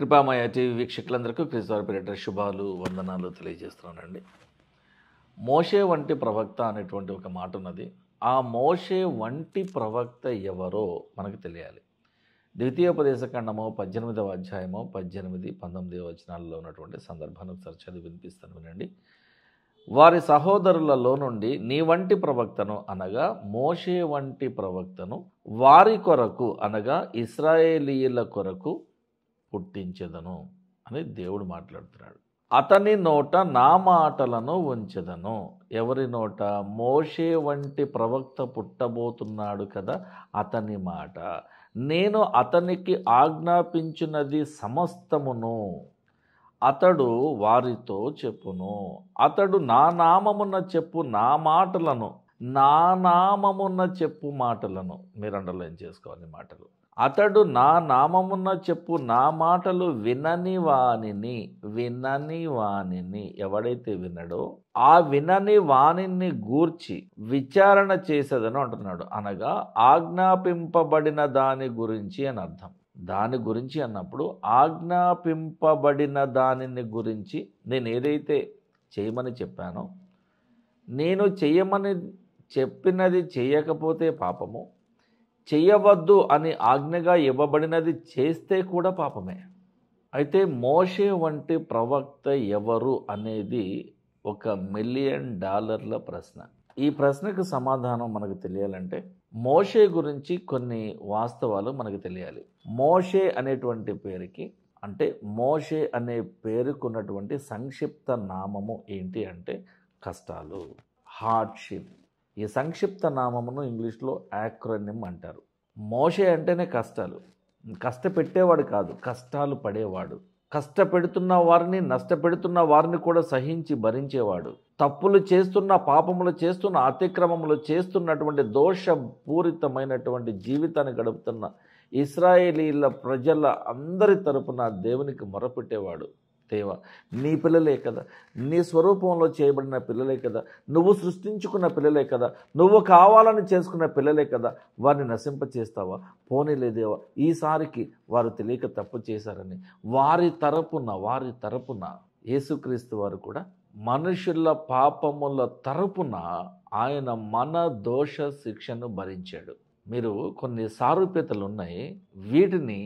కృపామయ TV వీక్షకులందరికీ క్రీస్తువారి పేరిట శుభాలు వందనాలు తెలియజేస్తున్నానండి. మోషే వంటి ప్రవక్త అనేటువంటి ఒక మాట ఉన్నది. ఆ మోషే వంటి ప్రవక్త ఎవరో మనకు తెలియాలి. ద్వితీయోపదేశకాండము 18వ అధ్యాయము 18, 19 వచనాల్లో ఉన్నటువంటి సందర్భాన్ని ఒకసారి చదివి వినిపిస్తాను వినండి. వారి సహోదరులలో నుండి నీ వంటి ప్రవక్తను అనగా మోషే వంటి ప్రవక్తను వారి కొరకు అనగా ఇశ్రాయేలీయుల కొరకు పుట్టించెదను అని దేవుడు మాట్లాడుతున్నాడు. అతని నోట నా మాటలను ఉంచెదను. ఎవరి నోట? మోషే వంటి ప్రవక్త పుట్టబోతున్నాడు కదా, అతని మాట. నేను అతనికి ఆజ్ఞాపించినది సమస్తమును అతడు వారితో చెప్పును. అతడు నా నామమున చెప్పు నా మాటలను, నా నామమున చెప్పు మాటలను, మీరు అండర్లైన్ చేసుకోవాలి మాటలు. అతడు నా నామమున చెప్పు నా మాటలు వినని వానిని ఎవడైతే వినడో ఆ వినని వానిని గూర్చి విచారణ చేసేదని అంటున్నాడు. అనగా ఆజ్ఞాపింపబడిన దాని గురించి అని అర్థం. దాని గురించి అన్నప్పుడు ఆజ్ఞాపింపబడిన దానిని గురించి నేను ఏదైతే చేయమని చెప్పానో, నేను చెయ్యమని చెప్పినది చేయకపోతే పాపము, చెయ్యవద్దు అని ఆజ్ఞగా ఇవ్వబడినది చేస్తే కూడా పాపమే. అయితే మోషే వంటి ప్రవక్త ఎవరు అనేది $1 మిలియన్ ప్రశ్న. ఈ ప్రశ్నకు సమాధానం మనకు తెలియాలంటే మోషే గురించి కొన్ని వాస్తవాలు మనకు తెలియాలి. మోషే అనేటువంటి పేరుకి అంటే మోషే అనే పేరుకున్నటువంటి సంక్షిప్త నామము ఏంటి అంటే కష్టాలు, హార్డ్షిప్. ఈ సంక్షిప్త నామమును ఇంగ్లీష్లో యాక్రోనిమ్ అంటారు. మోషే అంటేనే కష్టాలు. కష్టపెట్టేవాడు కాదు, కష్టాలు పడేవాడు. కష్టపెడుతున్న వారిని, నష్టపెడుతున్న వారిని కూడా సహించి భరించేవాడు. తప్పులు చేస్తున్న, పాపములు చేస్తున్న, అతిక్రమములు చేస్తున్నటువంటి దోషపూరితమైనటువంటి జీవితాన్ని గడుపుతున్న ఇశ్రాయేలీల ప్రజల అందరి తరపున దేవునికి మొరపెట్టేవాడు. దేవా, నీ పిల్లలే కదా, నీ స్వరూపంలో చేయబడిన పిల్లలే కదా, నువ్వు సృష్టించుకున్న పిల్లలే కదా, నువ్వు కావాలని చేసుకున్న పిల్లలే కదా, వారిని నశింపచేస్తావా? పోనీలేదేవా, ఈసారికి వారు తెలియక తప్పు చేశారని వారి తరపున యేసుక్రీస్తు వారు కూడా మనుషుల పాపముల తరపున ఆయన మన దోష శిక్షను భరించాడు. మీరు కొన్ని సారూప్యతలు ఉన్నాయి, వీటిని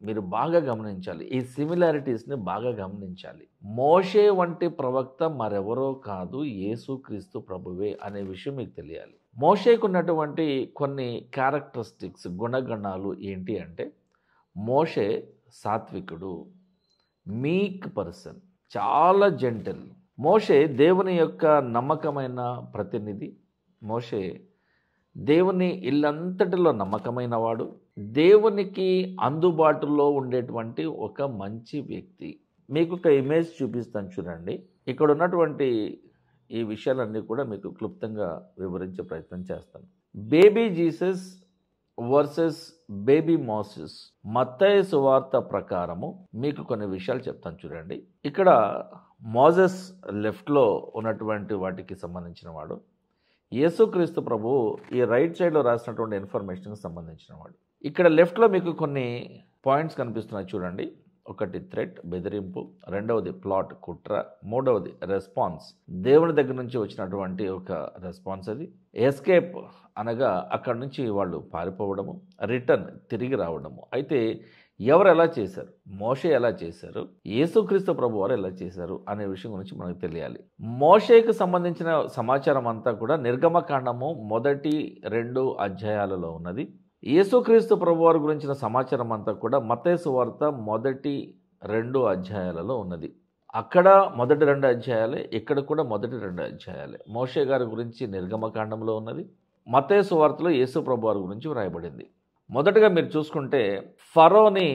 మీరు బాగా గమనించాలి. ఈ సిమిలారిటీస్ని బాగా గమనించాలి. మోషే వంటి ప్రవక్త మరెవరో కాదు, యేసుక్రీస్తు ప్రభువే అనే విషయం మీకు తెలియాలి. మోషేకు ఉన్నటువంటి కొన్ని క్యారెక్టరిస్టిక్స్, గుణగణాలు ఏంటి అంటే, మోషే సాత్వికుడు, మీక్ పర్సన్, చాలా జెంటల్. మోషే దేవుని యొక్క నమ్మకమైన ప్రతినిధి. మోషే దేవుని ఇల్లంతటిలో నమ్మకమైన వాడు, దేవునికి అందుబాటులో ఉండేటువంటి ఒక మంచి వ్యక్తి. మీకు ఒక ఇమేజ్ చూపిస్తాను చూడండి. ఇక్కడ ఉన్నటువంటి ఈ విషయాలన్నీ కూడా మీకు క్లుప్తంగా వివరించే ప్రయత్నం చేస్తాను. Baby Jesus versus baby Moses. మత్తయి సువార్త ప్రకారము మీకు కొన్ని విషయాలు చెప్తాను చూడండి. ఇక్కడ మోసెస్ లెఫ్ట్లో ఉన్నటువంటి వాటికి సంబంధించిన వాడు, యేసుక్రీస్తు ప్రభు ఈ రైట్ సైడ్లో రాసినటువంటి ఇన్ఫర్మేషన్కి సంబంధించిన వాడు. ఇక్కడ లెఫ్ట్లో మీకు కొన్ని పాయింట్స్ కనిపిస్తున్నాయి చూడండి. ఒకటి థ్రెట్, బెదిరింపు. రెండవది ప్లాట్, కుట్ర. మూడవది రెస్పాన్స్, దేవుని దగ్గర నుంచి వచ్చినటువంటి ఒక రెస్పాన్స్. అది ఎస్కేప్ అనగా అక్కడి నుంచి వాళ్ళు పారిపోవడము, రిటర్న్ తిరిగి రావడము. అయితే ఎవరు ఎలా చేశారు, మోషే ఎలా చేశారు, యేసుక్రీస్తు ప్రభు వారు ఎలా చేశారు అనే విషయం గురించి మనకు తెలియాలి. మోషేకు సంబంధించిన సమాచారం అంతా కూడా నిర్గమకాండము 1-2 అధ్యాయాలలో ఉన్నది. యేసుక్రీస్తు ప్రభు వారి గురించిన సమాచారం అంతా కూడా మత్తయి సువార్త 1-2 అధ్యాయాలలో ఉన్నది. అక్కడ 1-2 అధ్యాయాలే, ఇక్కడ కూడా 1-2 అధ్యాయాలే. మోషే గారి గురించి నిర్గమకాండంలో ఉన్నది, మత్తయి సువార్తలో యేసు ప్రభు వారి గురించి వ్రాయబడింది. మొదటగా మీరు చూసుకుంటే ఫరోని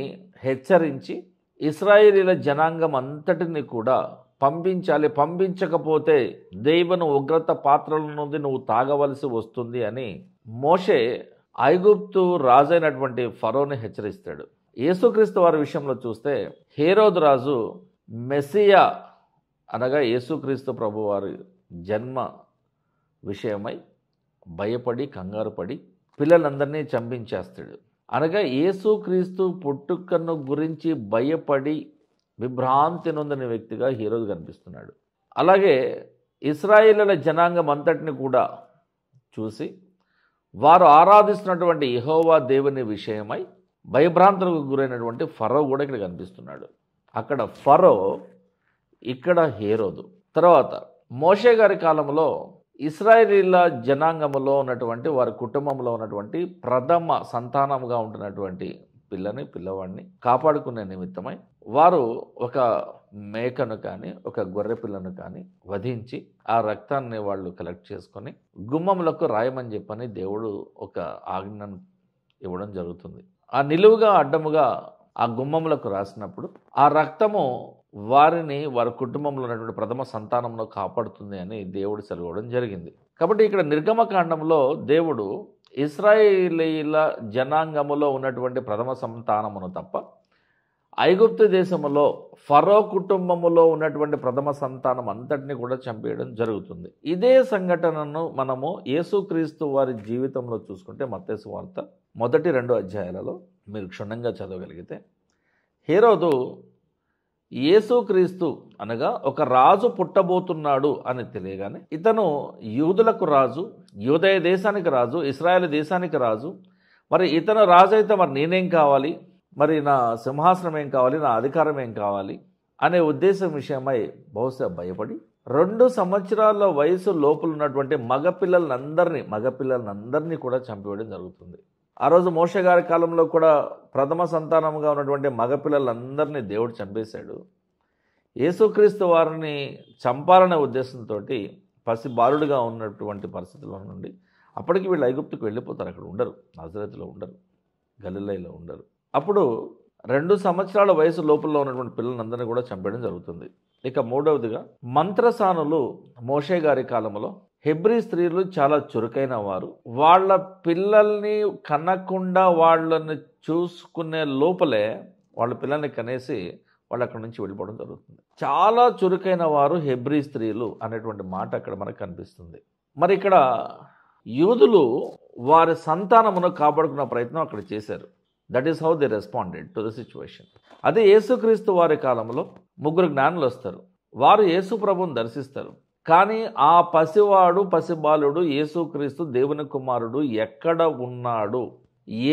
హెచ్చరించి ఇశ్రాయేలీల జనాంగం అంతటిని కూడా పంపించాలి, పంపించకపోతే దేవుని ఉగ్రత పాత్రల నుండి నువ్వు తాగవలసి వస్తుంది అని మోషే ఐగుప్తు రాజైనటువంటి ఫరోని హెచ్చరిస్తాడు. యేసుక్రీస్తు వారి విషయంలో చూస్తే హేరోదు రాజు మెస్సియా అనగా యేసుక్రీస్తు ప్రభు వారి జన్మ విషయమై భయపడి, కంగారు పడి పిల్లలందరినీ చంపించేస్తాడు. అనగా యేసుక్రీస్తు పుట్టుకను గురించి భయపడి విభ్రాంతి నొందిన వ్యక్తిగా హేరోదు కనిపిస్తున్నాడు. అలాగే ఇశ్రాయేలీయుల జనాంగం అంతటిని కూడా చూసి వారు ఆరాధిస్తున్నటువంటి యెహోవా దేవుని విషయమై భయభ్రాంతులకు గురైనటువంటి ఫరో కూడా ఇక్కడ కనిపిస్తున్నాడు. అక్కడ ఫరో, ఇక్కడ హేరోదు. తర్వాత మోషే గారి కాలంలో ఇశ్రాయేలీల జనాంగములో ఉన్నటువంటి వారి కుటుంబంలో ఉన్నటువంటి ప్రథమ సంతానముగా ఉంటున్నటువంటి పిల్లవాడిని కాపాడుకునే నిమిత్తమై వారు ఒక మేకను కానీ ఒక గొర్రె పిల్లను కానీ వధించి ఆ రక్తాన్ని వాళ్ళు కలెక్ట్ చేసుకొని గుమ్మములకు రాయమని చెప్పని దేవుడు ఒక ఆజ్ఞను ఇవ్వడం జరుగుతుంది. ఆ నిలువుగా అడ్డముగా ఆ గుమ్మములకు రాసినప్పుడు ఆ రక్తము వారి కుటుంబంలో ఉన్నటువంటి ప్రథమ సంతానంలో కాపాడుతుంది అని దేవుడు సెలవడం జరిగింది. కాబట్టి ఇక్కడ నిర్గమకాండంలో దేవుడు ఇశ్రాయేలీల జనాంగములో ఉన్నటువంటి ప్రథమ సంతానమును తప్ప ఐగుప్తు దేశములో ఫరో కుటుంబములో ఉన్నటువంటి ప్రథమ సంతానం అంతటిని కూడా చంపేయడం జరుగుతుంది. ఇదే సంఘటనను మనము యేసుక్రీస్తు వారి జీవితంలో చూసుకుంటే మత్తయి సువార్త మొదటి 2 అధ్యాయాలలో మీరు క్షుణ్ణంగా చదవగలిగితే హేరోదు యేసుక్రీస్తు అనగా ఒక రాజు పుట్టబోతున్నాడు అని తెలియగానే ఇతను యూదులకు రాజు, యూదయ దేశానికి రాజు, ఇశ్రాయేల్ దేశానికి రాజు, మరి ఇతను రాజు అయితే మరి నేనేం కావాలి, మరి నా సింహాసనం ఏం కావాలి, నా అధికారం ఏం కావాలి అనే ఉద్దేశం విషయమై బహుశా భయపడి 2 సంవత్సరాల వయసు లోపల ఉన్నటువంటి మగపిల్లలందరినీ కూడా చంపేయడం జరుగుతుంది. ఆ రోజు మోషే గారి కాలంలో కూడా ప్రథమ సంతానంగా ఉన్నటువంటి మగపిల్లలందరినీ దేవుడు చంపేశాడు. యేసుక్రీస్తు వారిని చంపాలనే ఉద్దేశంతో పసి బాలుడుగా ఉన్నటువంటి పరిస్థితుల్లో నుండి అప్పటికి వీళ్ళు ఐగుప్తుకు వెళ్ళిపోతారు. అక్కడ ఉండరు, నజరేతులో ఉండరు, గలిలయలో ఉండరు. అప్పుడు 2 సంవత్సరాల వయసు లోపల ఉన్నటువంటి పిల్లలందరినీ కూడా చంపేయడం జరుగుతుంది. ఇక మూడవదిగా మంత్రసానులు మోషే గారి కాలంలో హెబ్రీ స్త్రీలు చాలా చురుకైన వారు. వాళ్ళ పిల్లల్ని కనకుండా వాళ్ళని చూసుకునే లోపలే వాళ్ళ పిల్లల్ని కనేసి వాళ్ళు అక్కడి నుంచి వెళ్ళిపోవడం జరుగుతుంది. చాలా చురుకైన వారు హెబ్రీ స్త్రీలు అనేటువంటి మాట అక్కడ మనకు కనిపిస్తుంది. మరి ఇక్కడ యూదులు వారి సంతానమును కాపాడుకున్న ప్రయత్నం అక్కడ చేశారు. That is how they responded to the situation. అదే యేసుక్రీస్తు వారి కాలంలో 3 జ్ఞానులు వస్తారు. వారు యేసు ప్రభువుని దర్శిస్తారు. కానీ ఆ పసిబాలుడు యేసుక్రీస్తు దేవుని కుమారుడు ఎక్కడ ఉన్నాడు,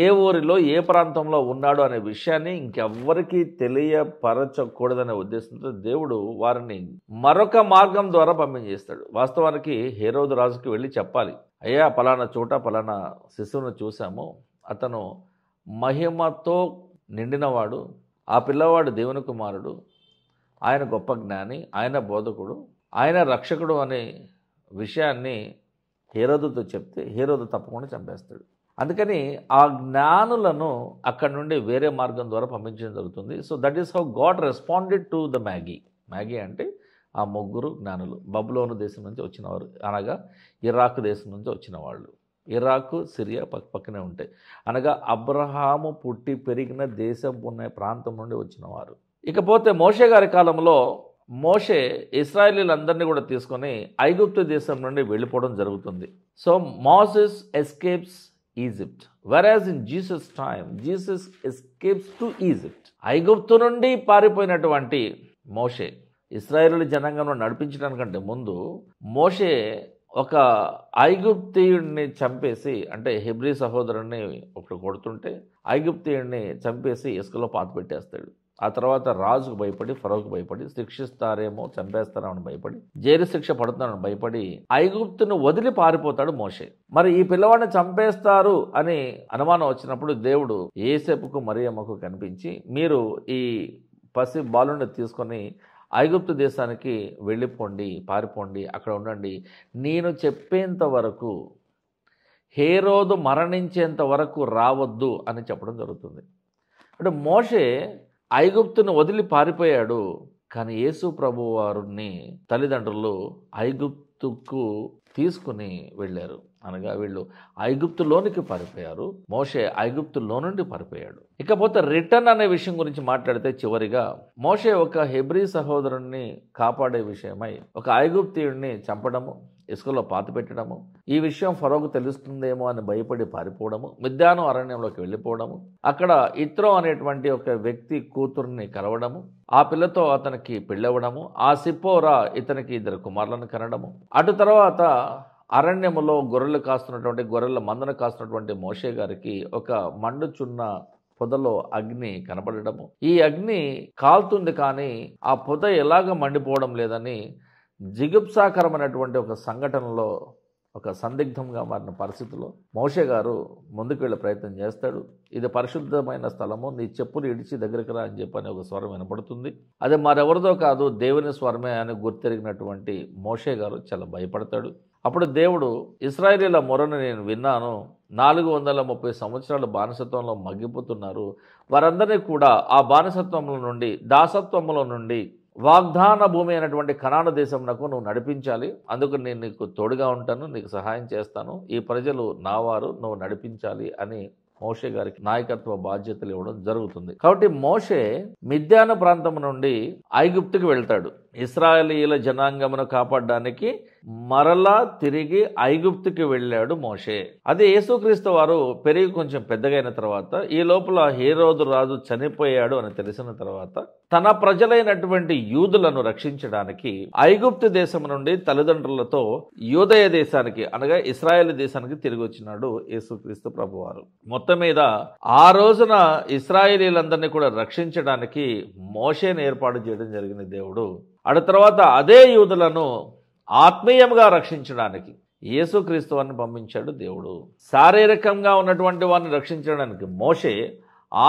ఏ ఊరిలో ఏ ప్రాంతంలో ఉన్నాడు అనే విషయాన్ని ఇంకెవ్వరికీ తెలియపరచకూడదనే ఉద్దేశంతో దేవుడు వారిని మరొక మార్గం ద్వారా పంపించేస్తాడు. వాస్తవానికి హేరోదు రాజుకి వెళ్ళి చెప్పాలి, అయ్యా పలానా చోట పలానా శిశువును చూసాము, అతను మహిమతో నిండినవాడు, ఆ పిల్లవాడు దేవుని కుమారుడు, ఆయన గొప్ప జ్ఞాని, ఆయన బోధకుడు, ఆయన రక్షకుడు అనే విషయాన్ని హేరోదుతో చెప్తే హేరోదు తప్పకుండా చంపేస్తాడు. అందుకని ఆ జ్ఞానులను అక్కడి నుండి వేరే మార్గం ద్వారా పంపించడం జరుగుతుంది. So that is how God responded to the Maggi అంటే ఆ 3 జ్ఞానులు బబులోను దేశం నుంచి వచ్చినవారు, అనగా ఇరాక్ దేశం నుంచి వచ్చిన వాళ్ళు. ఇరాకు, సిరియా పక్కనే ఉంటాయి. అనగా అబ్రహాము పుట్టి పెరిగిన దేశం ఉన్న ప్రాంతం నుండి వచ్చినవారు. ఇకపోతే మోషే గారి కాలంలో మోషే ఇశ్రాయేలీలందరినీ కూడా తీసుకొని ఐగుప్తు దేశం నుండి వెళ్ళిపోవడం జరుగుతుంది. So Moses escapes Egypt, whereas in Jesus time Jesus escapes to Egypt. ఐగుప్తు నుండి పారిపోయినటువంటి మోషే ఇశ్రాయేలు జనాంగంలో నడిపించడానికంటే ముందు మోషే ఒక ఐగుప్తీయుడిని చంపేసి, అంటే హెబ్రీ సహోదరుడిని ఒకటి కొడుతుంటే ఐగుప్తీయుడిని చంపేసి ఇసుకలో పాతి పెట్టేస్తాడు. ఆ తర్వాత రాజుకు భయపడి, ఫరోకు భయపడి, శిక్షిస్తారేమో చంపేస్తారని భయపడి, జైలు శిక్ష పడుతున్నారని భయపడి ఐగుప్తును వదిలి పారిపోతాడు మోషే. మరి ఈ పిల్లవాడిని చంపేస్తారు అని అనుమానం వచ్చినప్పుడు దేవుడు యోసేపుకు మరియమ్మకు కనిపించి, మీరు ఈ పసి బాలుని తీసుకొని ఐగుప్తు దేశానికి వెళ్ళిపోండి, పారిపోండి, అక్కడ ఉండండి, నేను చెప్పేంత వరకు, హేరోదు మరణించేంత వరకు రావద్దు అని చెప్పడం జరుగుతుంది. అంటే మోషే ఐగుప్తును వదిలి పారిపోయాడు, కానీ యేసు ప్రభు వారిని తల్లిదండ్రులు ఐగుప్తుకు తీసుకుని వెళ్ళారు. అనగా వీళ్ళు ఐగుప్తులోనికి పారిపోయారు, మోషే ఐగుప్తులో నుండి పారిపోయాడు. ఇకపోతే రిటర్న్ అనే విషయం గురించి మాట్లాడితే చివరిగా మోషే ఒక హెబ్రీ సహోదరుణ్ణి కాపాడే విషయమై ఒక ఐగుప్తీయుడిని చంపడము, ఇసుకలో పాతి పెట్టడము, ఈ విషయం ఫరోకు తెలుస్తుందేమో అని భయపడి పారిపోవడము, మిద్యాను అరణ్యంలోకి వెళ్ళిపోవడము, అక్కడ ఇత్రో అనేటువంటి ఒక వ్యక్తి కూతుర్ని కలవడము, ఆ పిల్లతో అతనికి పెళ్ళవడము, ఆ సిప్పోరా ఇతనికి 2 కుమారులను కనడము, అటు తర్వాత అరణ్యములో గొర్రెల మందను కాస్తున్నటువంటి మోషే గారికి ఒక మండుచున్న పొదలో అగ్ని కనపడము, ఈ అగ్ని కాలుతుంది కానీ ఆ పొద ఎలాగ మండిపోవడం లేదని జిగుప్సాకరమైనటువంటి ఒక సంఘటనలో, ఒక సందిగ్ధంగా మారిన పరిస్థితిలో మోషే గారు ముందుకు వెళ్ళే ప్రయత్నం చేస్తాడు. ఇది పరిశుద్ధమైన స్థలము, నీ చెప్పులు ఇడిచి దగ్గరికి రా అని చెప్పని ఒక స్వరం వినపడుతుంది. అది మరెవరిదో కాదు, దేవుని స్వరమే అని గుర్తెరిగినటువంటి మోషే గారు చాలా భయపడతాడు. అప్పుడు దేవుడు, ఇశ్రాయేలీల మొరను నేను విన్నాను, 430 సంవత్సరాలు బానిసత్వంలో మగ్గిపోతున్నారు, వారందరినీ కూడా ఆ బానిసత్వంలో నుండి, దాసత్వంలో నుండి వాగ్దాన భూమి అయినటువంటి కనాను దేశంనకు నువ్వు నడిపించాలి, అందుకు నేను నీకు తోడుగా ఉంటాను, నీకు సహాయం చేస్తాను, ఈ ప్రజలు నావారు, నువ్వు నడిపించాలి అని మోషే గారికి నాయకత్వ బాధ్యతలు ఇవ్వడం జరుగుతుంది. కాబట్టి మోషే మిద్యాను ప్రాంతం నుండి ఐగుప్తుకి వెళ్తాడు. ఇశ్రాయేలీయుల జనాంగమును కాపాడడానికి మరలా తిరిగి ఐగుప్తుకి వెళ్ళాడు మోషే. అదే యేసుక్రీస్తు వారు పెరిగి కొంచెం పెద్దగైన తర్వాత, ఈ లోపల హేరోదు రాజు చనిపోయాడు అని తెలిసిన తర్వాత, తన ప్రజలైనటువంటి యూదులను రక్షించడానికి ఐగుప్తు దేశం నుండి తల్లిదండ్రులతో యూదయ దేశానికి అనగా ఇశ్రాయేల్ దేశానికి తిరిగి వచ్చినాడు యేసుక్రీస్తు ప్రభువారు. మొత్తం మీద ఆ రోజున ఇశ్రాయేలీలందరినీ కూడా రక్షించడానికి మోషేని ఏర్పాటు చేయడం జరిగింది దేవుడు. ఆ తర్వాత అదే యూదులను ఆత్మీయంగా రక్షించడానికి యేసుక్రీస్తు వారిని పంపించాడు దేవుడు. శారీరకంగా ఉన్నటువంటి వారిని రక్షించడానికి మోషే,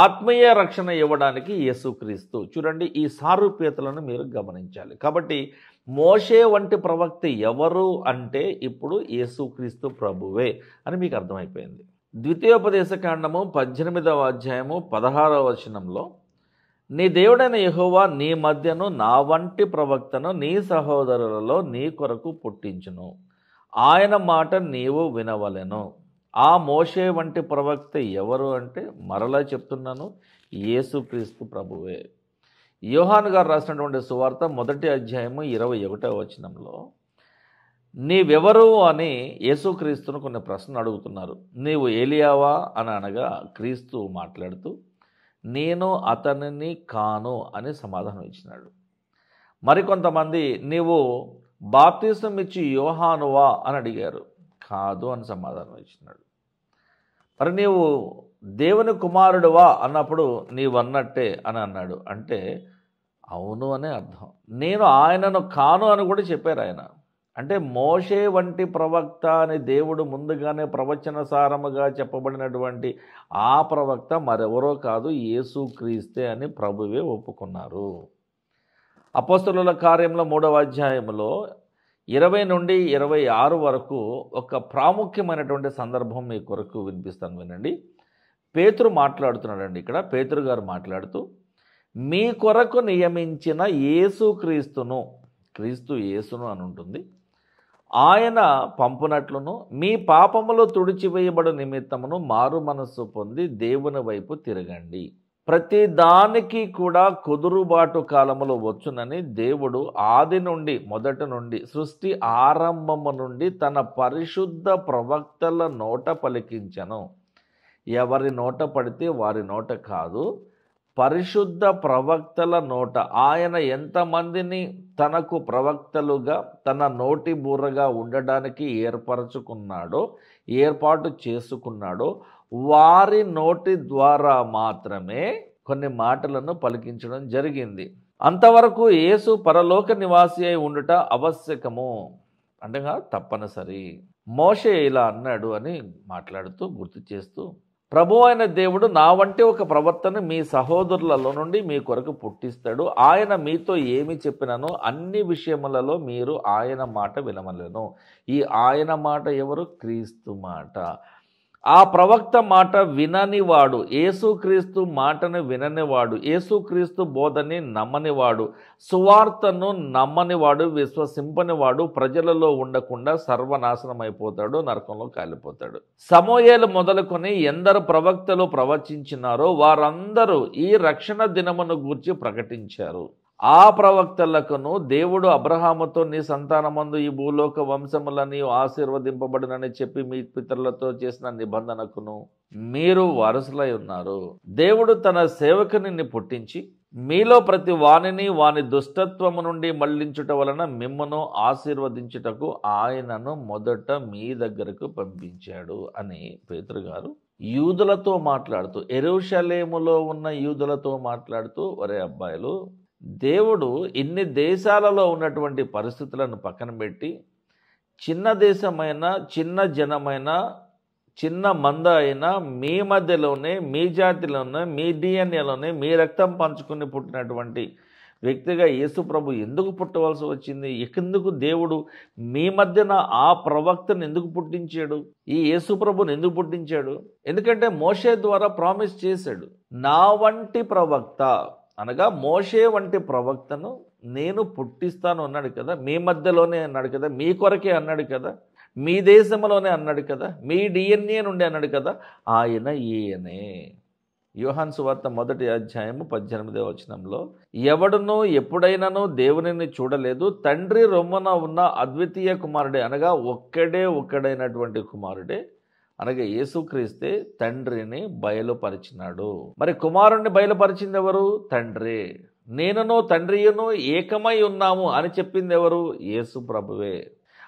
ఆత్మీయ రక్షణ ఇవ్వడానికి యేసుక్రీస్తు. చూడండి, ఈ సారూప్యతలను మీరు గమనించాలి. కాబట్టి మోషే వంటి ప్రవక్త ఎవరు అంటే ఇప్పుడు యేసుక్రీస్తు ప్రభువే అని మీకు అర్థమైపోయింది. ద్వితీయోపదేశకాండము 18వ అధ్యాయము 16వ వచనంలో, నీ దేవుడైన యెహోవా నీ మధ్యను నా వంటి ప్రవక్తను నీ సహోదరులలో నీ కొరకు పుట్టించును, ఆయన మాట నీవు వినవలెను. ఆ మోషే వంటి ప్రవక్త ఎవరు అంటే, మరలా చెప్తున్నాను, యేసుక్రీస్తు ప్రభువే. యోహాను గారు రాసినటువంటి సువార్త 1వ అధ్యాయము 21వ వచనంలో, నీవెవరు అని యేసుక్రీస్తును కొన్ని ప్రశ్నలు అడుగుతున్నారు. నీవు ఏలియావా అని అనగా క్రీస్తు మాట్లాడుతూ, నేను అతనిని కాను అని సమాధానం ఇచ్చినాడు. మరికొంతమంది నీవు బాప్తిసం ఇచ్చి యోహానువా అని అడిగారు, కాదు అని సమాధానం ఇచ్చినాడు. మరి నీవు దేవుని కుమారుడువా అన్నప్పుడు నీవన్నట్టే అని అన్నాడు. అంటే అవును అనే అర్థం. నేను ఆయనను కాను అని కూడా చెప్పారు ఆయన. అంటే మోషే వంటి ప్రవక్త అని దేవుడు ముందుగానే ప్రవచన సారముగా చెప్పబడినటువంటి ఆ ప్రవక్త మరెవరో కాదు, యేసుక్రీస్తే అని ప్రభువే ఒప్పుకున్నారు. అపోస్తలుల కార్యంలో 3వ అధ్యాయంలో 20 నుండి 26 వరకు ఒక ప్రాముఖ్యమైనటువంటి సందర్భం మీ కొరకు వినిపిస్తాను, వినండి. పేతురు మాట్లాడుతున్నాడండి. ఇక్కడ పేతురు గారు మాట్లాడుతూ, మీ కొరకు నియమించిన యేసుక్రీస్తును, క్రీస్తు యేసును అని ఉంటుంది, ఆయన పంపునట్లును మీ పాపములు తుడిచివేయబడు నిమిత్తమును మారు మనస్సు పొంది దేవుని వైపు తిరగండి. ప్రతి దానికి కూడా కుదురుబాటు కాలములో వచ్చునని దేవుడు ఆది నుండి, మొదటి నుండి, సృష్టి ఆరంభము నుండి తన పరిశుద్ధ ప్రవక్తల నోట పలికించెను. ఎవరి నోట పడితే వారి నోట కాదు, పరిశుద్ధ ప్రవక్తల నోట. ఆయన ఎంతమందిని తనకు ప్రవక్తలుగా, తన నోటి బూరగా ఉండడానికి ఏర్పాటు చేసుకున్నాడో వారి నోటి ద్వారా మాత్రమే కొన్ని మాటలను పలికించడం జరిగింది. అంతవరకు యేసు పరలోక నివాసి అయి ఉండుట ఆవశ్యకము, అంటే తప్పనిసరి. మోషే ఇలా అన్నాడు అని మాట్లాడుతూ, గుర్తు చేస్తూ, ప్రభు అయిన దేవుడు నా వంటి ఒక ప్రవర్తన మీ సహోదరులలో నుండి మీ కొరకు పుట్టిస్తాడు. ఆయన మీతో ఏమి చెప్పినానో అన్ని విషయములలో మీరు ఆయన మాట వినవలెను. ఈ ఆయన మాట ఎవరు? క్రీస్తు మాట. ఆ ప్రవక్త మాట విననివాడు, యేసుక్రీస్తు మాటను విననివాడు, యేసుక్రీస్తు బోధని నమ్మనివాడు, సువార్తను నమ్మనివాడు, విశ్వసింపనివాడు ప్రజలలో ఉండకుండా సర్వనాశనం అయిపోతాడు, నరకంలో కాలిపోతాడు. సమూయేలు మొదలుకొని ఎందరు ప్రవక్తలు ప్రవచించినారో వారందరూ ఈ రక్షణ దినమును గూర్చి ప్రకటించారు. ఆ ప్రవక్తలకును దేవుడు అబ్రహాముతో నీ సంతానమందు ఈ భూలోక వంశములని ఆశీర్వదింపబడినని చెప్పి మీ పితరులతో చేసిన నిబంధనకును మీరు వారసులై ఉన్నారు. దేవుడు తన సేవకుని పుట్టించి మీలో ప్రతి వానిని వాని దుష్టత్వము నుండి మళ్లించుట వలన మిమ్మును ఆశీర్వదించుటకు ఆయనను మొదట మీ దగ్గరకు పంపించాడు అని పేతురు గారు యూదులతో మాట్లాడుతూ, యెరూషలేములో ఉన్న యూదులతో మాట్లాడుతూ, ఒరే అబ్బాయిలు, దేవుడు ఇన్ని దేశాలలో ఉన్నటువంటి పరిస్థితులను పక్కన పెట్టి చిన్న దేశమైన, చిన్న జనమైన, చిన్న మంద అయినా మీ మధ్యలోనే, మీ జాతిలోనే, మీ డిఎన్ఏలోనే, మీ రక్తం పంచుకుని పుట్టినటువంటి వ్యక్తిగా యేసు ప్రభు ఎందుకు పుట్టవలసి వచ్చింది? ఎందుకు దేవుడు మీ మధ్యన ఆ ప్రవక్తను ఎందుకు పుట్టించాడు? ఈ యేసు ప్రభుని ఎందుకు పుట్టించాడు? ఎందుకంటే మోషే ద్వారా ప్రామిస్ చేశాడు, నా వంటి ప్రవక్త అనగా మోషే వంటి ప్రవక్తను నేను పుట్టిస్తాను అన్నాడు కదా, మీ మధ్యలోనే అన్నాడు కదా, మీ కొరకే అన్నాడు కదా, మీ దేశంలోనే అన్నాడు కదా, మీ డిఎన్ఏ నుండి అన్నాడు కదా, ఆయన ఈయనే. యోహాను సువార్త 1వ అధ్యాయము 18వ వచనంలో, ఎవడునూ ఎప్పుడైనాను దేవునిని చూడలేదు, తండ్రి రొమ్మున ఉన్న అద్వితీయ కుమారుడే అనగా ఒక్కడైనటువంటి కుమారుడే అనగా యేసుక్రీస్తే తండ్రిని బయలుపరిచినాడు. మరి కుమారుణ్ణి బయలుపరిచింది ఎవరు? తండ్రి. నేనును తండ్రియును ఏకమై ఉన్నాము అని చెప్పింది ఎవరు? యేసు ప్రభువే.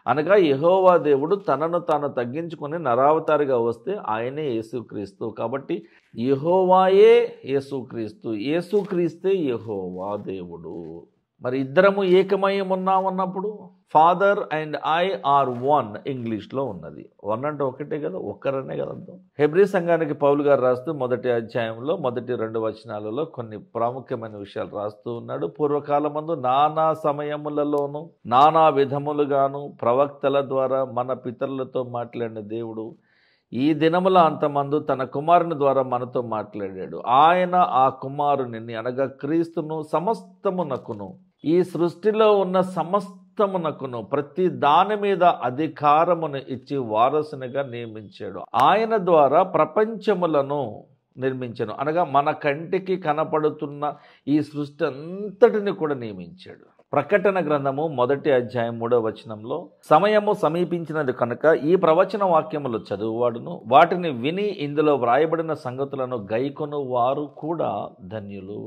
అనగా యెహోవా దేవుడు తనను తాను తగ్గించుకొని నరావతారిగా వస్తే ఆయనే యేసుక్రీస్తు. కాబట్టి యెహోవాయే యేసుక్రీస్తు, యేసుక్రీస్తే యెహోవా దేవుడు. మరి ఇద్దరము ఏకమై ఉన్నామన్నప్పుడు father and I are one ఇంగ్లీష్లో ఉన్నది. వన్ అంటే ఒకటే కదా, ఒక్కరనే కదా అర్థం. హెబ్రీ సంఘానికి పౌలు గారు రాస్తూ 1వ అధ్యాయంలో 1-2 వచనాలలో కొన్ని ప్రాముఖ్యమైన విషయాలు రాస్తూ ఉన్నాడు. పూర్వకాలమందు నానా సమయములలోనూ నానా విధములుగాను ప్రవక్తల ద్వారా మన పితరులతో మాట్లాడిన దేవుడు ఈ దినముల అంతమందు తన కుమారుని ద్వారా మనతో మాట్లాడాడు. ఆయన ఆ కుమారుని అనగా క్రీస్తును సమస్తమునకును, ఈ సృష్టిలో ఉన్న సమస్తమునకును ప్రతి దాని మీద అధికారమును ఇచ్చి వారసునిగా నియమించాడు. ఆయన ద్వారా ప్రపంచములను నిర్మించను అనగా మన కంటికి కనపడుతున్న ఈ సృష్టి అంతటిని కూడా నియమించాడు. ప్రకటన గ్రంథము 1వ అధ్యాయం 3వ వచనంలో, సమయము సమీపించినది కనుక ఈ ప్రవచన వాక్యములు చదువువాడును వాటిని విని ఇందులో వ్రాయబడిన సంగతులను గైకొను వారు కూడా ధన్యులు.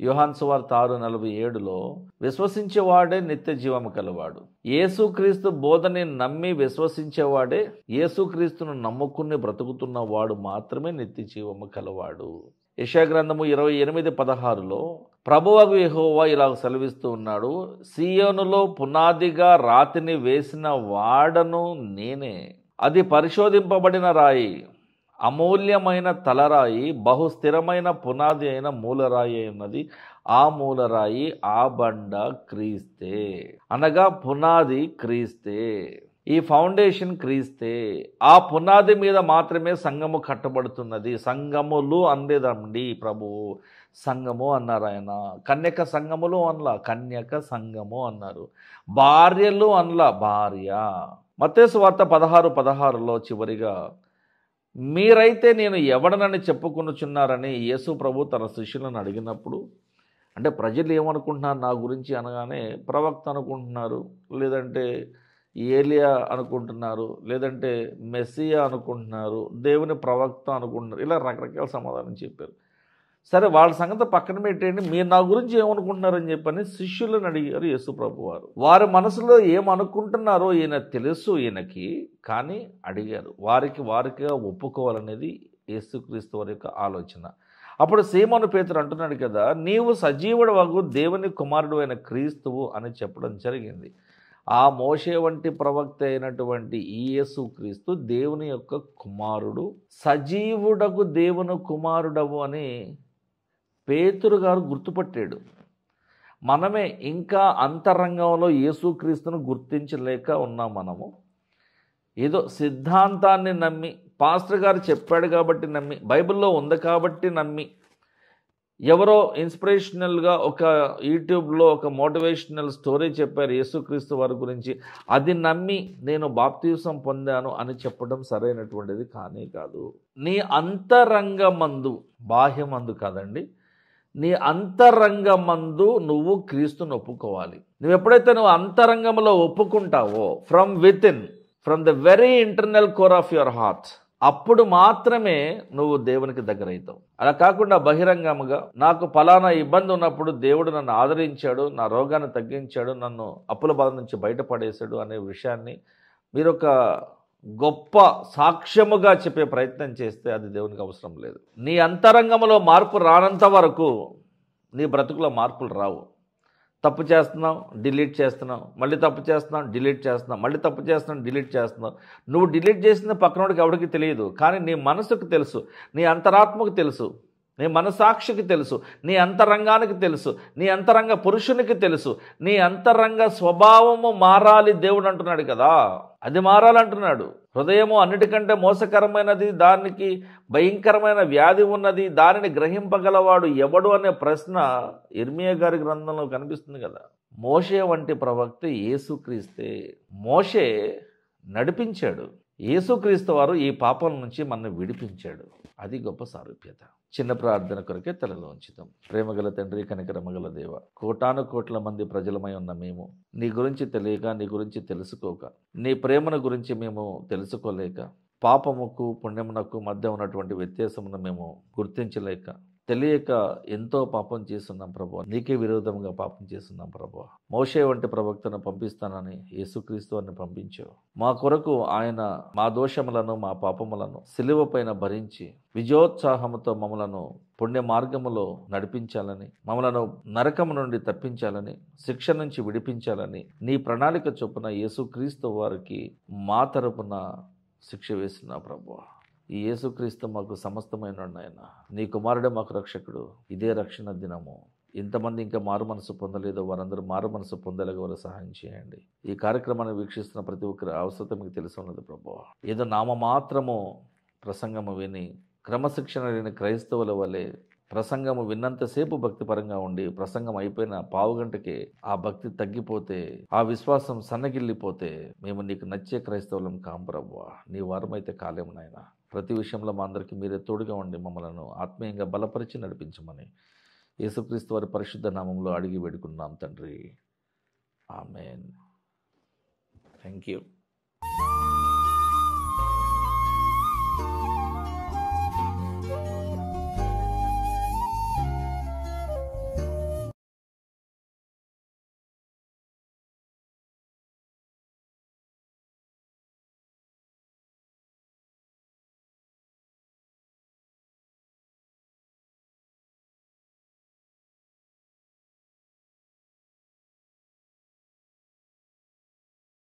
యోహాను సువార్త 6:47లో, విశ్వసించేవాడే నిత్య జీవము కలవాడు. యేసుక్రీస్తు బోధని నమ్మి విశ్వసించేవాడే, యేసుక్రీస్తును నమ్ముకుని బ్రతుకుతున్న వాడు మాత్రమే నిత్య జీవము కలవాడు. యెషయా గ్రంథము 28:16లో, ప్రభువగు యెహోవా ఇలా సెలవిస్తూ ఉన్నాడు, సీయోనులో పునాదిగా రాతిని వేసిన వాడను నేనే, అది పరిశోధింపబడిన రాయి, అమూల్యమైన తలరాయి, బహుస్థిరమైన పునాది అయిన మూలరాయి ఉన్నది. ఆ మూలరాయి, ఆ బండ క్రీస్తే అనగా పునాది క్రీస్తే, ఈ ఫౌండేషన్ క్రీస్తే. ఆ పునాది మీద మాత్రమే సంఘము కట్టబడుతున్నది. సంఘములు అనలేదండి ప్రభువు, సంఘము అన్నారు ఆయన. కన్యక సంఘములు అనలా, కన్యక సంఘము అన్నారు. భార్యలు అనలా, భార్య. మత్తయి సువార్త 16:16లో చివరిగా, మీరైతే నేను ఎవడనని చెప్పుకొనుచున్నారని యేసు ప్రభు తన శిష్యులను అడిగినప్పుడు, అంటే ప్రజలు ఏమనుకుంటున్నారు నా గురించి అనగానే, ప్రవక్త అనుకుంటున్నారు, లేదంటే ఏలియా అనుకుంటున్నారు, లేదంటే మెస్సియా అనుకుంటున్నారు, దేవుని ప్రవక్త అనుకుంటున్నారు, ఇలా రకరకాల సమాధానం చెప్పారు. సరే, వాళ్ళ సంగతి పక్కన పెట్టేయండి, మీరు నా గురించి ఏమనుకుంటున్నారని చెప్పని శిష్యులను అడిగారు యేసు ప్రభు వారు. వారి మనసులో ఏమనుకుంటున్నారో ఈయన తెలుసు ఈయనకి, కానీ అడిగారు. వారిగా ఒప్పుకోవాలనేది యేసుక్రీస్తు వారి యొక్క ఆలోచన. అప్పుడు సీమోను పేతురు అంటున్నాడు కదా, నీవు సజీవుడవగు దేవుని కుమారుడు అయిన క్రీస్తువు అని చెప్పడం జరిగింది. ఆ మోషే వంటి ప్రవక్త అయినటువంటి ఈ యేసుక్రీస్తు దేవుని యొక్క కుమారుడు, సజీవుడగు దేవుని కుమారుడవు అని పేతురు గారు గుర్తుపట్టాడు. మనమే ఇంకా అంతరంగంలో యేసుక్రీస్తును గుర్తించలేక ఉన్నాం. మనము ఏదో సిద్ధాంతాన్ని నమ్మి, పాస్టర్ గారు చెప్పాడు కాబట్టి నమ్మి, బైబిల్లో ఉంది కాబట్టి నమ్మి, ఎవరో ఇన్స్పిరేషనల్గా ఒక యూట్యూబ్లో ఒక మోటివేషనల్ స్టోరీ చెప్పారు యేసుక్రీస్తు వారి గురించి, అది నమ్మి నేను బాప్తిసం పొందాను అని చెప్పడం సరైనటువంటిది కానే కాదు. నీ అంతరంగమందు, బాహ్యమందు కాదండి, నీ అంతరంగమందు నువ్వు క్రీస్తుని ఒప్పుకోవాలి. నువ్వు ఎప్పుడైతే నువ్వు అంతరంగంలో ఒప్పుకుంటావో, from the very internal core of your heart, అప్పుడు మాత్రమే నువ్వు దేవునికి దగ్గర అవుతావు. అలా కాకుండా బహిరంగముగా నాకు ఫలానా ఇబ్బంది ఉన్నప్పుడు దేవుడు నన్ను ఆదరించాడు, నా రోగాన్ని తగ్గించాడు, నన్ను అప్పుల బాధ నుంచి బయటపడేశాడు అనే విషయాన్ని మీరు ఒక గొప్ప సాక్ష్యముగా చెప్పే ప్రయత్నం చేస్తే అది దేవునికి అవసరం లేదు. నీ అంతరంగంలో మార్పు రానంత వరకు నీ బ్రతుకులో మార్పులు రావు. తప్పు చేస్తున్నావు, డిలీట్ చేస్తున్నావు, మళ్ళీ తప్పు చేస్తున్నావు, డిలీట్ చేస్తున్నావు, మళ్ళీ తప్పు చేస్తున్నావు, డిలీట్ చేస్తున్నావు. నువ్వు డిలీట్ చేసిన పక్కనోడికి ఎవరికి తెలియదు, కానీ నీ మనసుకు తెలుసు, నీ అంతరాత్మకు తెలుసు, నీ మనసాక్షికి తెలుసు, నీ అంతరంగానికి తెలుసు, నీ అంతరంగ పురుషునికి తెలుసు. నీ అంతరంగ స్వభావము మారాలి దేవుడు అంటున్నాడు కదా, అది మారాలంటున్నాడు. హృదయము అన్నిటికంటే మోసకరమైనది, దానికి భయంకరమైన వ్యాధి ఉన్నది, దానిని గ్రహింపగలవాడు ఎవడు అనే ప్రశ్న ఇర్మియా గారి గ్రంథంలో కనిపిస్తుంది కదా. మోషే వంటి ప్రవక్త యేసుక్రీస్తే. మోషే నడిపించాడు, యేసుక్రీస్తు వారు ఈ పాపం నుంచి మనల్ని విడిపించాడు. అది గొప్ప సారూప్యత. చిన్న ప్రార్థన కొరకే తలలో ఉంచుతాం. ప్రేమగల తండ్రి, కనికరమగల దేవ, కోటాను కోట్ల మంది ప్రజలమై ఉన్న మేము నీ గురించి తెలియక, నీ గురించి తెలుసుకోక, నీ ప్రేమను గురించి మేము తెలుసుకోలేక, పాపముకు పుణ్యమునకు మధ్య ఉన్నటువంటి వ్యత్యాసమును మేము గుర్తించలేక, తెలియక ఎంతో పాపం చేస్తున్నాం ప్రభువా. నీకే విరోధంగా పాపం చేస్తున్నాం ప్రభువా. మోషే వంటి ప్రవక్తను పంపిస్తానని యేసుక్రీస్తు వారిని పంపించావు. మా కొరకు ఆయన మా దోషములను, మా పాపములను సిలువ పైన భరించి విజయోత్సాహముతో మమ్మలను పుణ్య మార్గములో నడిపించాలని, మమ్మలను నరకము నుండి తప్పించాలని, శిక్ష నుంచి విడిపించాలని నీ ప్రణాళిక చొప్పున యేసుక్రీస్తు వారికి మా తరపున శిక్ష వేసిన ప్రభువా. ఈ యేసుక్రీస్తు మాకు సమస్తమైన ఆయన, నీ కుమారుడే మాకు రక్షకుడు. ఇదే రక్షణ దినము. ఇంతమంది ఇంకా మారు మనసు పొందలేదో వారందరూ మారు మనసు పొందేలాగా వారు సహాయం చేయండి. ఈ కార్యక్రమాన్ని వీక్షిస్తున్న ప్రతి ఒక్కరి అవసరం మీకు తెలిసి ఉన్నది ప్రభువా. ఏదో నామ మాత్రము ప్రసంగము విని క్రమశిక్షణ లేని క్రైస్తవుల వలె ప్రసంగము విన్నంతసేపు భక్తిపరంగా ఉండి ప్రసంగం అయిపోయిన పావుగంటకే ఆ భక్తి తగ్గిపోతే, ఆ విశ్వాసం సన్నగిల్లిపోతే మేము నీకు నచ్చే క్రైస్తవులం కాం ప్రభువా. నీ వారమైతే కాలేము నాయన. ప్రతి విషయంలో మా అందరికీ మీరే తోడుగా ఉండి మమ్మలను ఆత్మీయంగా బలపరిచి నడిపించమని యేసుక్రీస్తు వారి పరిశుద్ధ నామంలో అడిగి వేడుకున్నాం తండ్రి. ఆమేన్. Thank you.